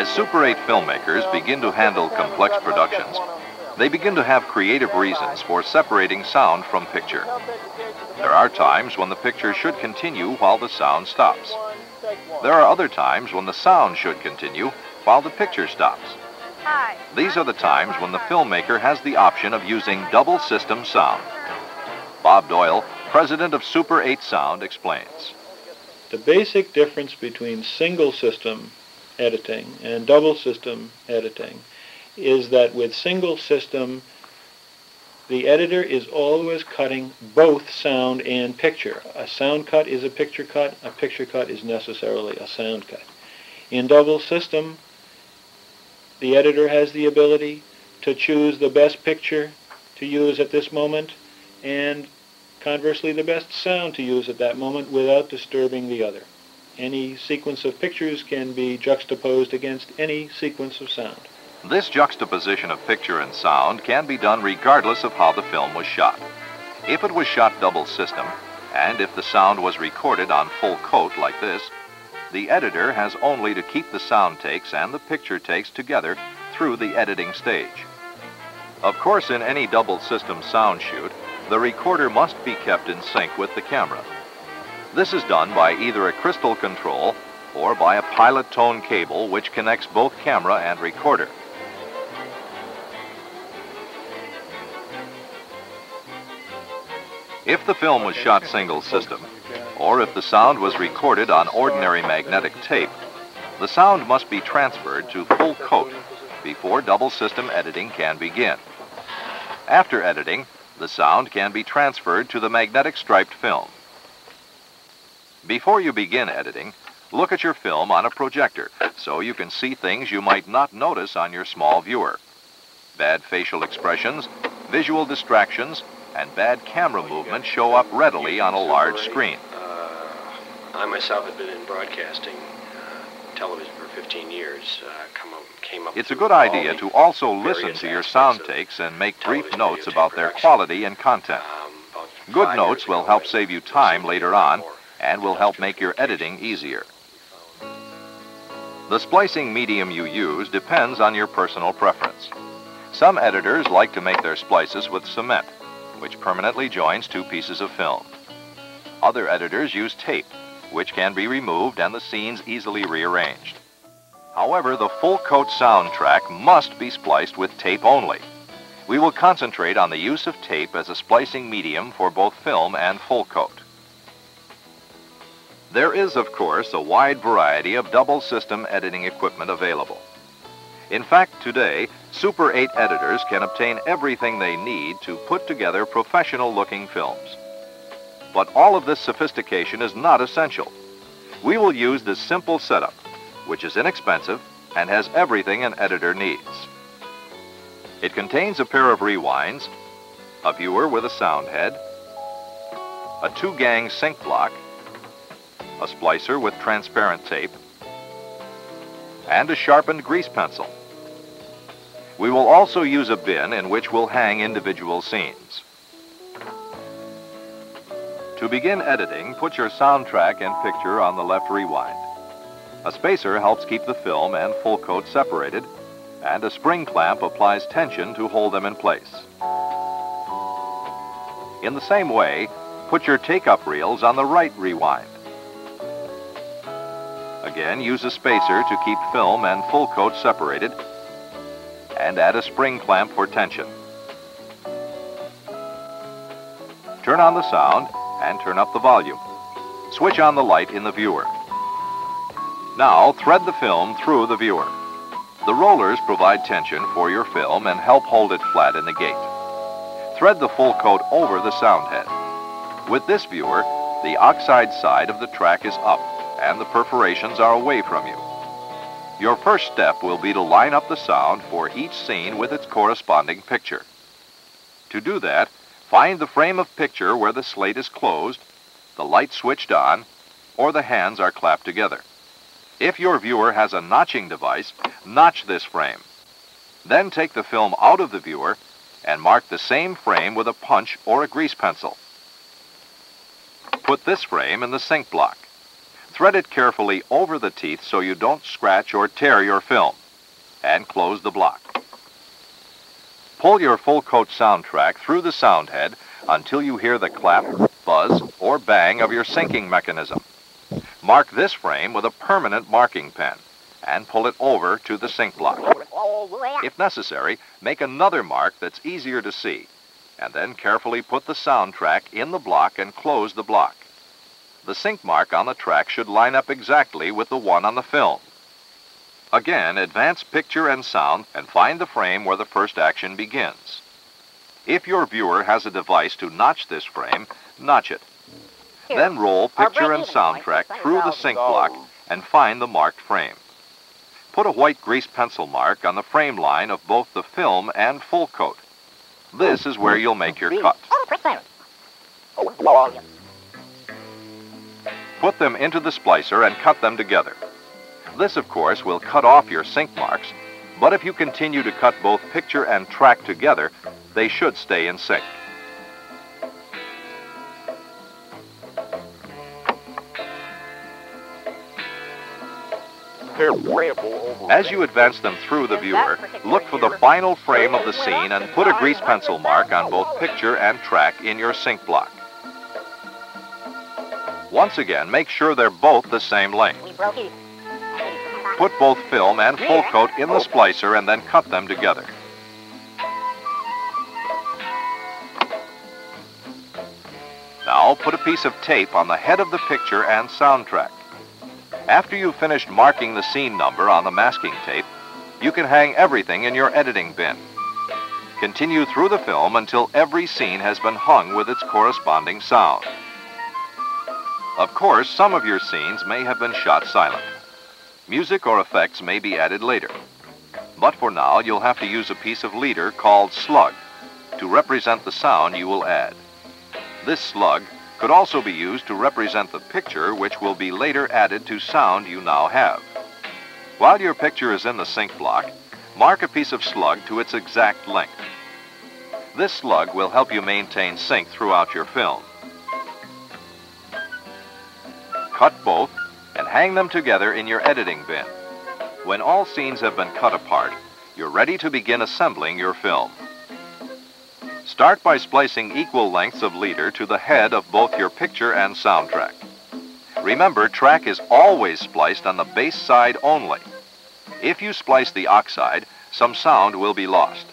As Super 8 filmmakers begin to handle complex productions, they begin to have creative reasons for separating sound from picture. There are times when the picture should continue while the sound stops. There are other times when the sound should continue while the picture stops. These are the times when the filmmaker has the option of using double system sound. Bob Doyle, president of Super 8 Sound, explains. The basic difference between single system editing and double system editing is that with single system, the editor is always cutting both sound and picture. A sound cut is a picture cut is necessarily a sound cut. In double system, the editor has the ability to choose the best picture to use at this moment and conversely the best sound to use at that moment without disturbing the other. Any sequence of pictures can be juxtaposed against any sequence of sound. This juxtaposition of picture and sound can be done regardless of how the film was shot. If it was shot double system, and if the sound was recorded on full coat like this, the editor has only to keep the sound takes and the picture takes together through the editing stage. Of course, in any double system sound shoot, the recorder must be kept in sync with the camera. This is done by either a crystal control or by a pilot tone cable which connects both camera and recorder. If the film was shot single system, or if the sound was recorded on ordinary magnetic tape, the sound must be transferred to full coat before double system editing can begin. After editing, the sound can be transferred to the magnetic striped film. Before you begin editing, look at your film on a projector so you can see things you might not notice on your small viewer. Bad facial expressions, visual distractions, and bad camera movement show up readily on a large screen. I myself have been in broadcasting television for 15 years. Came up it's a good idea to also listen to your sound takes and make brief notes about their quality and content. Good notes will help save you time later on and will help make your editing easier. The splicing medium you use depends on your personal preference. Some editors like to make their splices with cement, which permanently joins two pieces of film. Other editors use tape, which can be removed and the scenes easily rearranged. However, the full coat soundtrack must be spliced with tape only. We will concentrate on the use of tape as a splicing medium for both film and full coat. There is, of course, a wide variety of double system editing equipment available. In fact, today, Super 8 editors can obtain everything they need to put together professional-looking films. But all of this sophistication is not essential. We will use this simple setup, which is inexpensive and has everything an editor needs. It contains a pair of rewinds, a viewer with a sound head, a 2-gang sync block, a splicer with transparent tape, and a sharpened grease pencil. We will also use a bin in which we'll hang individual scenes. To begin editing, put your soundtrack and picture on the left rewind. A spacer helps keep the film and full coat separated, and a spring clamp applies tension to hold them in place. In the same way, put your take-up reels on the right rewind. Again, use a spacer to keep film and full coat separated, and add a spring clamp for tension. Turn on the sound and turn up the volume. Switch on the light in the viewer. Now thread the film through the viewer. The rollers provide tension for your film and help hold it flat in the gate. Thread the full coat over the sound head. With this viewer, the oxide side of the track is up and the perforations are away from you. Your first step will be to line up the sound for each scene with its corresponding picture. To do that, find the frame of picture where the slate is closed, the light switched on, or the hands are clapped together. If your viewer has a notching device, notch this frame. Then take the film out of the viewer and mark the same frame with a punch or a grease pencil. Put this frame in the sync block. Thread it carefully over the teeth so you don't scratch or tear your film, and close the block. Pull your full coat soundtrack through the sound head until you hear the clap, buzz, or bang of your syncing mechanism. Mark this frame with a permanent marking pen and pull it over to the sync block. If necessary, make another mark that's easier to see, and then carefully put the soundtrack in the block and close the block. The sync mark on the track should line up exactly with the one on the film. Again, advance picture and sound and find the frame where the first action begins. If your viewer has a device to notch this frame, notch it. Then roll picture and soundtrack through the sync block and find the marked frame. Put a white grease pencil mark on the frame line of both the film and full coat. This is where you'll make your cut. Put them into the splicer and cut them together. This, of course, will cut off your sync marks, but if you continue to cut both picture and track together, they should stay in sync. As you advance them through the viewer, look for the final frame of the scene and put a grease pencil mark on both picture and track in your sync block. Once again, make sure they're both the same length. Put both film and full coat in the splicer and then cut them together. Now put a piece of tape on the head of the picture and soundtrack. After you've finished marking the scene number on the masking tape, you can hang everything in your editing bin. Continue through the film until every scene has been hung with its corresponding sound. Of course, some of your scenes may have been shot silent. Music or effects may be added later. But for now, you'll have to use a piece of leader called slug to represent the sound you will add. This slug could also be used to represent the picture, which will be later added to sound you now have. While your picture is in the sync block, mark a piece of slug to its exact length. This slug will help you maintain sync throughout your film. Cut both and hang them together in your editing bin. When all scenes have been cut apart, you're ready to begin assembling your film. Start by splicing equal lengths of leader to the head of both your picture and soundtrack. Remember, track is always spliced on the base side only. If you splice the oxide, some sound will be lost.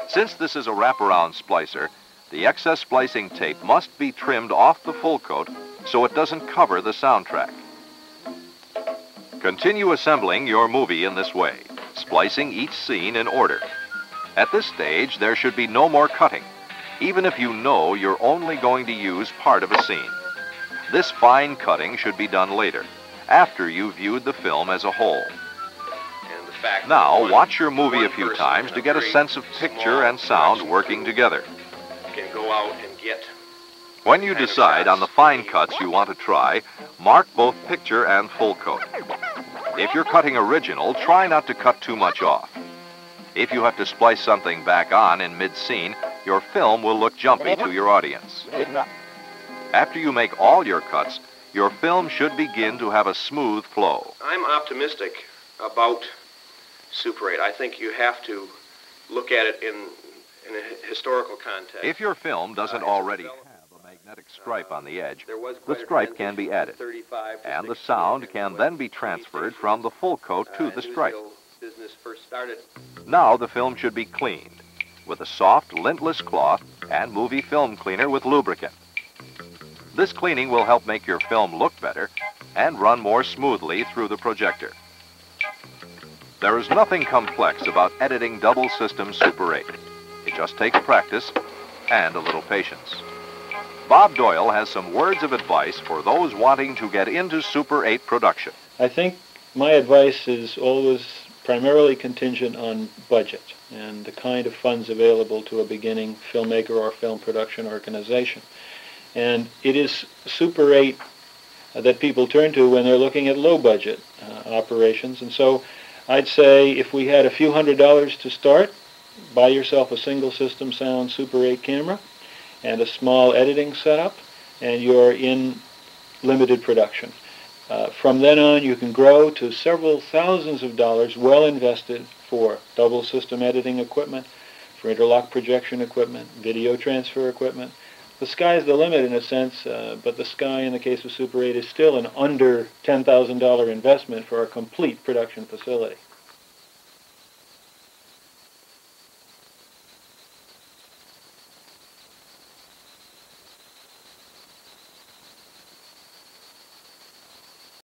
Since this is a wraparound splicer, the excess splicing tape must be trimmed off the full coat so it doesn't cover the soundtrack. Continue assembling your movie in this way, splicing each scene in order. At this stage, there should be no more cutting, even if you know you're only going to use part of a scene. This fine cutting should be done later, after you've viewed the film as a whole. Now, watch your movie a few times to get a sense of picture and sound working together. Can go out and get. When you decide on the fine cuts you want to try, mark both picture and full coat. If you're cutting original, try not to cut too much off. If you have to splice something back on in mid-scene, your film will look jumpy to your audience. After you make all your cuts, your film should begin to have a smooth flow. I'm optimistic about Super 8. I think you have to look at it in a historical context. If your film doesn't already have a magnetic stripe on the edge, the stripe can be added, and the sound can then be transferred from the full coat to the stripe. Now the film should be cleaned with a soft, lintless cloth and movie film cleaner with lubricant. This cleaning will help make your film look better and run more smoothly through the projector. There is nothing complex about editing double system Super 8. It just takes practice and a little patience. Bob Doyle has some words of advice for those wanting to get into Super 8 production. I think my advice is always primarily contingent on budget and the kind of funds available to a beginning filmmaker or film production organization. And it is Super 8 that people turn to when they're looking at low-budget operations. And so I'd say if we had a few $100s to start, buy yourself a single system sound Super 8 camera and a small editing setup, and you're in limited production. From then on, you can grow to several thousands of dollars well invested for double system editing equipment, for interlock projection equipment, video transfer equipment. The sky's the limit in a sense, but the sky in the case of Super 8 is still an under $10,000 investment for a complete production facility.